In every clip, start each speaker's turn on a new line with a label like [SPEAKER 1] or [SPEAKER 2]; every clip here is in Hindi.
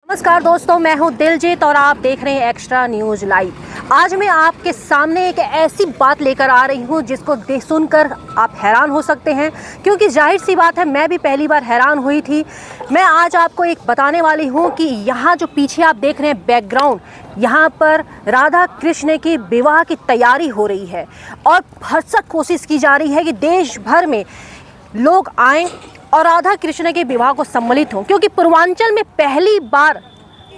[SPEAKER 1] नमस्कार दोस्तों, मैं हूं दिलजीत और आप देख रहे हैं एक्स्ट्रा न्यूज लाइव। आज मैं आपके सामने एक ऐसी बात लेकर आ रही हूं जिसको सुनकर आप हैरान हो सकते हैं, क्योंकि जाहिर सी बात है मैं भी पहली बार हैरान हुई थी। मैं आज आपको एक बताने वाली हूं कि यहाँ जो पीछे आप देख रहे हैं बैकग्राउंड, यहाँ पर राधा कृष्ण की विवाह की तैयारी हो रही है और भरसक कोशिश की जा रही है कि देश भर में लोग आएँ और राधा कृष्ण के विवाह को सम्मिलित हों, क्योंकि पूर्वांचल में पहली बार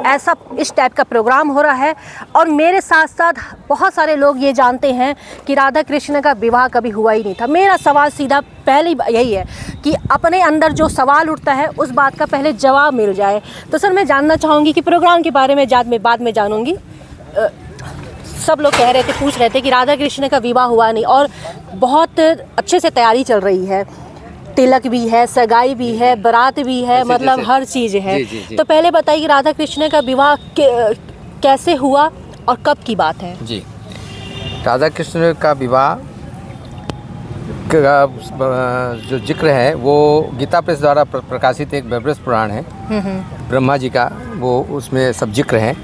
[SPEAKER 1] ऐसा इस टाइप का प्रोग्राम हो रहा है। और मेरे साथ साथ बहुत सारे लोग ये जानते हैं कि राधा कृष्ण का विवाह कभी हुआ ही नहीं था। मेरा सवाल सीधा पहली यही है कि अपने अंदर जो सवाल उठता है उस बात का पहले जवाब मिल जाए। तो सर, मैं जानना चाहूँगी कि प्रोग्राम के बारे में बाद में जानूँगी। सब लोग कह रहे थे, पूछ रहे थे कि राधा कृष्ण का विवाह हुआ नहीं और बहुत अच्छे से तैयारी चल रही है, तिलक भी है, सगाई भी है, बारात भी है, मतलब हर चीज़ है। जी। तो पहले बताइए कि राधा कृष्ण का विवाह कैसे हुआ और कब की बात है? जी,
[SPEAKER 2] राधा कृष्ण का विवाह का जो जिक्र है वो गीता प्रेस द्वारा प्रकाशित एक ब्रह्मबृहस् पुराण है, ब्रह्मा जी का, वो उसमें सब जिक्र है।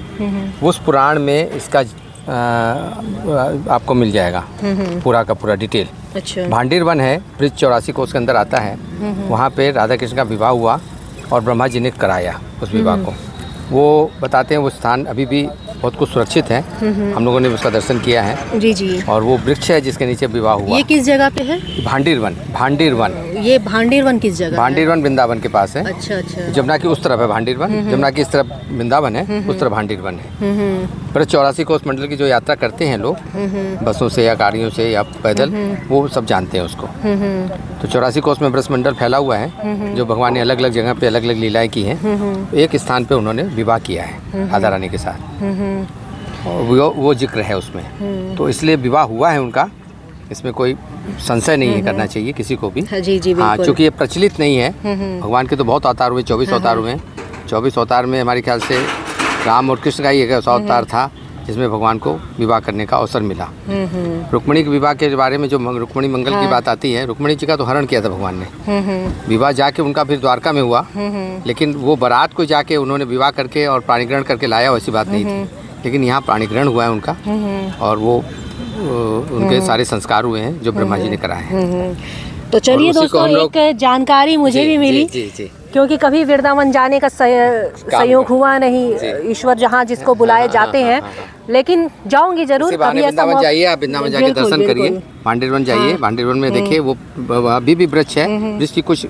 [SPEAKER 2] उस पुराण में इसका आपको मिल जाएगा पूरा का पूरा डिटेल।
[SPEAKER 1] अच्छा।
[SPEAKER 2] भांडीर वन है, ब्रिज 84 को उसके अंदर आता है। वहाँ पे राधा कृष्ण का विवाह हुआ और ब्रह्मा जी ने कराया उस विवाह को। वो बताते हैं वो स्थान अभी भी बहुत कुछ सुरक्षित है। हम लोगों ने उसका दर्शन किया है।
[SPEAKER 1] जी जी।
[SPEAKER 2] और वो वृक्ष है जिसके नीचे विवाह हुआ।
[SPEAKER 1] ये किस जगह पे है?
[SPEAKER 2] भांडीर वन।
[SPEAKER 1] ये भांडीर वन किस जगह?
[SPEAKER 2] भांडीर वन वृंदावन के पास है।
[SPEAKER 1] अच्छा अच्छा।
[SPEAKER 2] जमुना की उस तरफ है भांडीर वन, जमुना की इस तरफ वृंदावन है, उस तरफ भांडीर वन है। पर 84 कोस मंडल की जो यात्रा करते हैं लोग बसों से या गाड़ियों से या पैदल, वो सब जानते हैं उसको। तो 84 कोस में ब्रज मंडल फैला हुआ है, जो भगवान ने अलग अलग जगह पे अलग अलग लीलाएं की हैं। एक स्थान पे उन्होंने विवाह किया है राधा रानी के साथ, वो जिक्र है उसमें। तो इसलिए विवाह हुआ है उनका, इसमें कोई संशय नहीं है करना चाहिए किसी को भी।
[SPEAKER 1] जी जी,
[SPEAKER 2] हाँ, चूँकि ये प्रचलित नहीं है। भगवान के तो बहुत अवतार हुए, 24 अवतार हुए हैं। 24 अवतार में हमारे ख्याल से राम और कृष्ण का ही एक अवतार था जिसमें भगवान को विवाह करने का अवसर मिला। रुक्मिणी के विवाह के बारे में जो रुक्मिणी मंगल की बात आती है, रुक्मिणी जी का तो हरण किया था भगवान ने। विवाह जाके उनका फिर द्वारका में हुआ, लेकिन वो बारात को जाके उन्होंने विवाह करके और प्राणीग्रहण करके लाया, वैसी बात नहीं थी। लेकिन यहाँ प्राणीग्रहण हुआ है उनका और वो उनके सारे संस्कार हुए हैं जो ब्रह्मा जी ने कराए हैं।
[SPEAKER 1] तो चलिए दोस्तों, एक जानकारी मुझे भी मिली। जी। क्योंकि कभी वृंदावन जाने का सहयोग हुआ नहीं, ईश्वर जहाँ जिसको बुलाए जाते हैं। लेकिन जाऊंगी जरूर।
[SPEAKER 2] वृंदावन जाइए, आप वृंदावन जाके दर्शन करिए। भांडीर वन जाइए, भांडीर वन में देखिए वो अभी भी वृक्ष है, वृक्ष की कुछ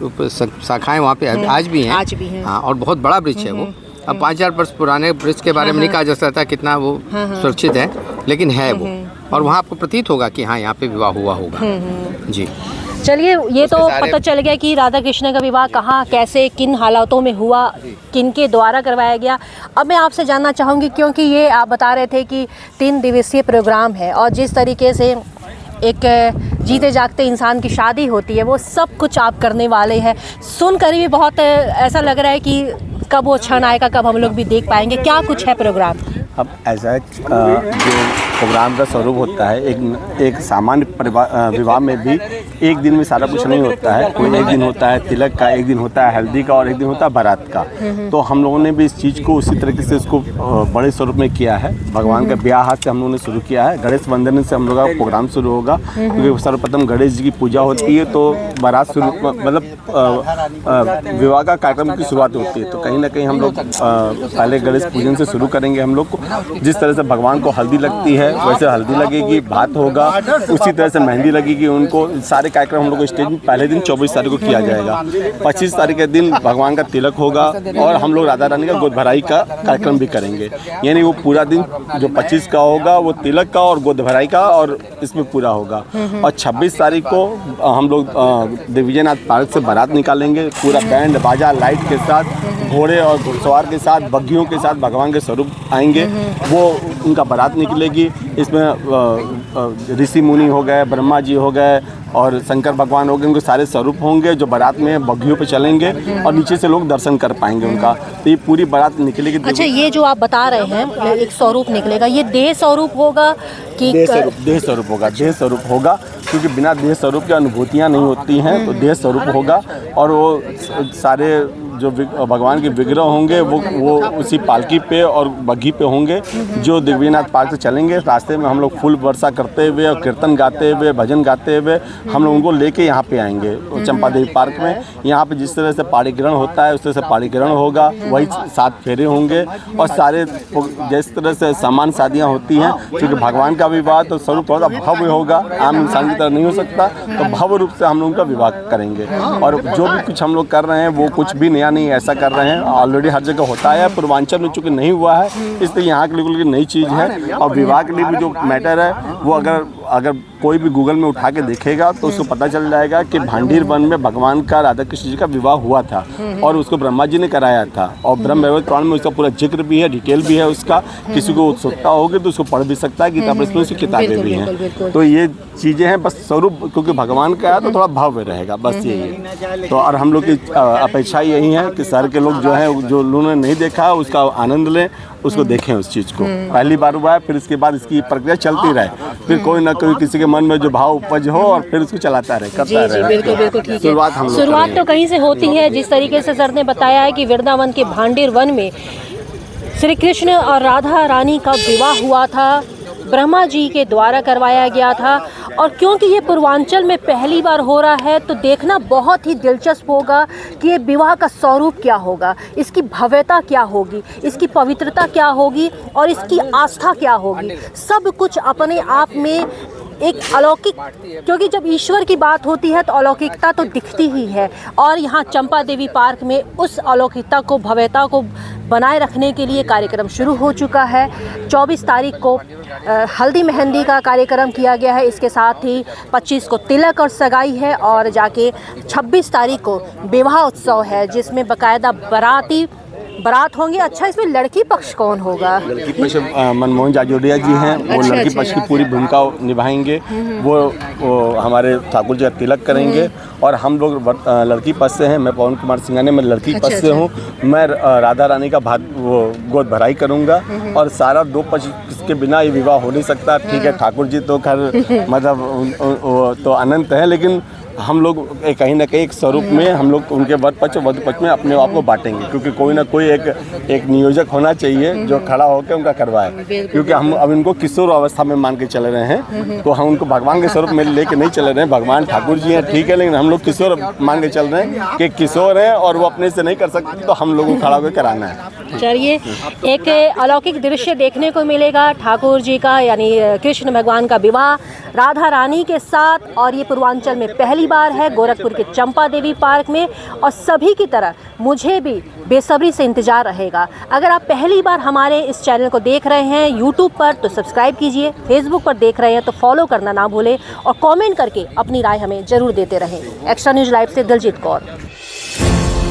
[SPEAKER 2] शाखाएं वहाँ पे आज भी हैं। हाँ, और बहुत बड़ा वृक्ष है वो। अब 5000 वर्ष पुराने वृक्ष के बारे में नहीं कहा जा सकता कितना वो सुरक्षित है, लेकिन है वो। और वहाँ आपको प्रतीत होगा कि हाँ, यहाँ पे विवाह हुआ होगा। जी।
[SPEAKER 1] चलिए, ये तो पता चल गया कि राधा कृष्ण का विवाह कहाँ, कैसे, किन हालातों में हुआ, किन के द्वारा करवाया गया। अब मैं आपसे जानना चाहूँगी, क्योंकि ये आप बता रहे थे कि 3 दिवसीय प्रोग्राम है और जिस तरीके से एक जीते जागते इंसान की शादी होती है, वो सब कुछ आप करने वाले हैं। सुनकर भी बहुत ऐसा लग रहा है कि कब वो क्षण आएगा, कब हम लोग भी देख पाएंगे। क्या कुछ है प्रोग्राम?
[SPEAKER 3] अब ऐसा जो प्रोग्राम का स्वरूप होता है, एक सामान्य विवाह में भी एक दिन में सारा कुछ नहीं होता है। कोई एक दिन होता है तिलक का, एक दिन होता है हल्दी का और एक दिन होता है बारात का। तो हम लोगों ने भी इस चीज़ को उसी तरीके से उसको बड़े स्वरूप में किया है। भगवान का ब्याह से हम लोगों ने शुरू किया है। गणेश वंदन से हम लोग का प्रोग्राम शुरू होगा, क्योंकि सर्वप्रथम गणेश जी की पूजा होती है, तो बारात शुरू, मतलब विवाह का कार्यक्रम की शुरुआत होती है। तो कहीं ना कहीं हम लोग पहले गणेश पूजन से शुरू करेंगे। हम लोग को जिस तरह से भगवान को हल्दी लगती है वैसे हल्दी लगेगी, भात होगा, उसी तरह से मेहंदी लगेगी उनको। सारे कार्यक्रम हम लोग स्टेज में पहले दिन 24 तारीख को किया जाएगा। 25 तारीख के दिन भगवान का तिलक होगा और हम लोग राधा रानी का गोद भराई का कार्यक्रम भी करेंगे। यानी वो पूरा दिन जो 25 का होगा वो तिलक का और गोद भराई का और इसमें पूरा होगा। और 26 तारीख को हम लोग दिव्यनाथ पार्क से बारात निकालेंगे, पूरा बैंड बाजा लाइट के साथ, घोड़े और घुड़सवार के साथ, बग्घियों के साथ भगवान के स्वरूप आएंगे। वो उनका बारात निकलेगी। इसमें ऋषि मुनि हो गए, ब्रह्मा जी हो गए और शंकर भगवान हो गए, उनके सारे स्वरूप होंगे जो बारात में बग्घियों पे चलेंगे और नीचे से लोग दर्शन कर पाएंगे उनका। तो ये पूरी बारात निकलेगी।
[SPEAKER 1] अच्छा, ये जो आप बता रहे हैं एक स्वरूप निकलेगा, ये देह स्वरूप होगा कि
[SPEAKER 3] देह स्वरूप होगा? देह स्वरूप होगा, क्योंकि बिना देह स्वरूप की अनुभूतियाँ नहीं होती हैं। तो देह स्वरूप होगा और वो सारे जो भगवान के विग्रह होंगे वो उसी पालकी पे और बग्घी पे होंगे जो दिग्विजयनाथ पार्क से चलेंगे। रास्ते में हम लोग फूल वर्षा करते हुए और कीर्तन गाते हुए, भजन गाते हुए हम लोग उनको लेके यहाँ पे आएंगे चंपा देवी पार्क में। यहाँ पे जिस तरह से पहाड़ी ग्रहण होता है उस तरह से पहाड़ी ग्रहण होगा, वही 7 फेरे होंगे और सारे जिस तरह से सामान्य शादियाँ होती हैं, क्योंकि भगवान का विवाह तो स्वरूप थोड़ा भव्य होगा, आम इंसान की तरह नहीं हो सकता, तो भव्य रूप से हम लोग उनका विवाह करेंगे। और जो भी कुछ हम लोग कर रहे हैं वो कुछ भी नया नहीं ऐसा कर रहे हैं, ऑलरेडी हर जगह होता है। पूर्वांचल में चूँकि नहीं हुआ है इसलिए यहाँ के लिए बिल्कुल नई चीज़ है। और विवाह के लिए भी जो मैटर है वो अगर कोई भी गूगल में उठा के देखेगा तो उसको पता चल जाएगा कि भांडीर वन में भगवान का राधा कृष्ण जी का विवाह हुआ था और उसको ब्रह्मा जी ने कराया था। और ब्रह्म वैवर्त पुराण में उसका पूरा जिक्र भी है, डिटेल भी है उसका। किसी को उत्सुकता होगी तो उसको पढ़ भी सकता है, गीता में उसकी किताबें भी हैं। तो ये चीज़ें हैं, बस स्वरूप क्योंकि भगवान का है तो थोड़ा भव्य रहेगा, बस यही है। तो और हम लोग की अपेक्षा यही है कि शहर के लोग जो हैं, जो उन्होंने नहीं देखा उसका आनंद लें, उसको देखें उस चीज़ को। पहली बार हुआ है, फिर इसके बाद इसकी प्रक्रिया चलती रहे, फिर कोई ना कोई किसी के मन में जो भाव उपज हो और फिर उसको चलाता रहे, करता रहे।
[SPEAKER 1] बिल्कुल बिल्कुल ठीक है।
[SPEAKER 3] शुरुआत
[SPEAKER 1] तो कहीं से होती है। जिस तरीके से सर ने बताया है कि वृंदावन के भांडीर वन में श्री कृष्ण और राधा रानी का विवाह हुआ था, ब्रह्मा जी के द्वारा करवाया गया था। और क्योंकि ये पूर्वांचल में पहली बार हो रहा है तो देखना बहुत ही दिलचस्प होगा कि ये विवाह का स्वरूप क्या होगा, इसकी भव्यता क्या होगी, इसकी पवित्रता क्या होगी और इसकी आस्था क्या होगी। सब कुछ अपने आप में एक अलौकिक, क्योंकि जब ईश्वर की बात होती है तो अलौकिकता तो दिखती ही है। और यहाँ चंपा देवी पार्क में उस अलौकिकता को, भव्यता को बनाए रखने के लिए कार्यक्रम शुरू हो चुका है। 24 तारीख को हल्दी मेहंदी का कार्यक्रम किया गया है, इसके साथ ही 25 को तिलक और सगाई है और जाके 26 तारीख को विवाह उत्सव है जिसमें बाकायदा बारात होंगे। अच्छा, इसमें लड़की पक्ष कौन होगा?
[SPEAKER 3] लड़की पक्ष मनमोहन जाजोडिया जी हैं, वो लड़की पक्ष की पूरी भूमिका निभाएंगे। वो हमारे ठाकुर जी का तिलक करेंगे और हम लोग लड़की पक्ष से हैं। मैं पवन कुमार सिंघानिया, मैं लड़की पक्ष से हूँ। मैं राधा रानी का गोद भराई करूँगा और सारा 2 पक्ष के बिना ये विवाह हो नहीं सकता। ठीक है, ठाकुर जी तो खैर मतलब तो अनंत है, लेकिन हम लोग कहीं ना कहीं एक स्वरूप में हम लोग उनके वर पक्ष वधु पक्ष में अपने आप को बांटेंगे, क्योंकि कोई ना कोई एक नियोजक होना चाहिए जो खड़ा होकर उनका करवाए। क्योंकि हम अब इनको किशोर अवस्था में मान के चल रहे हैं, तो हम उनको भगवान के स्वरूप में लेके नहीं चल रहे हैं। भगवान ठाकुर जी हैं, ठीक है, लेकिन हम लोग किशोर मान के चल रहे हैं कि किशोर हैं और वो अपने से नहीं कर सकते, तो हम लोगों को खड़ा होकर कराना है।
[SPEAKER 1] चलिए, एक अलौकिक दृश्य देखने को मिलेगा ठाकुर जी का, यानी कृष्ण भगवान का विवाह राधा रानी के साथ। और ये पूर्वांचल में पहली बार है, गोरखपुर के चंपा देवी पार्क में। और सभी की तरह मुझे भी बेसब्री से इंतज़ार रहेगा। अगर आप पहली बार हमारे इस चैनल को देख रहे हैं यूट्यूब पर तो सब्सक्राइब कीजिए, फेसबुक पर देख रहे हैं तो फॉलो करना ना भूलें और कमेंट करके अपनी राय हमें ज़रूर देते रहें। एक्स्ट्रा न्यूज़ लाइव से दिलजीत कौर।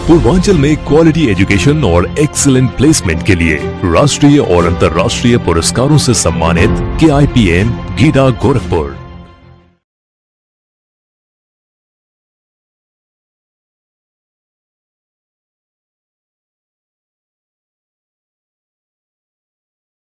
[SPEAKER 4] पूर्वांचल में क्वालिटी एजुकेशन और एक्सीलेंट प्लेसमेंट के लिए राष्ट्रीय और अंतर्राष्ट्रीय पुरस्कारों से सम्मानित KIPM गीडा गोरखपुर।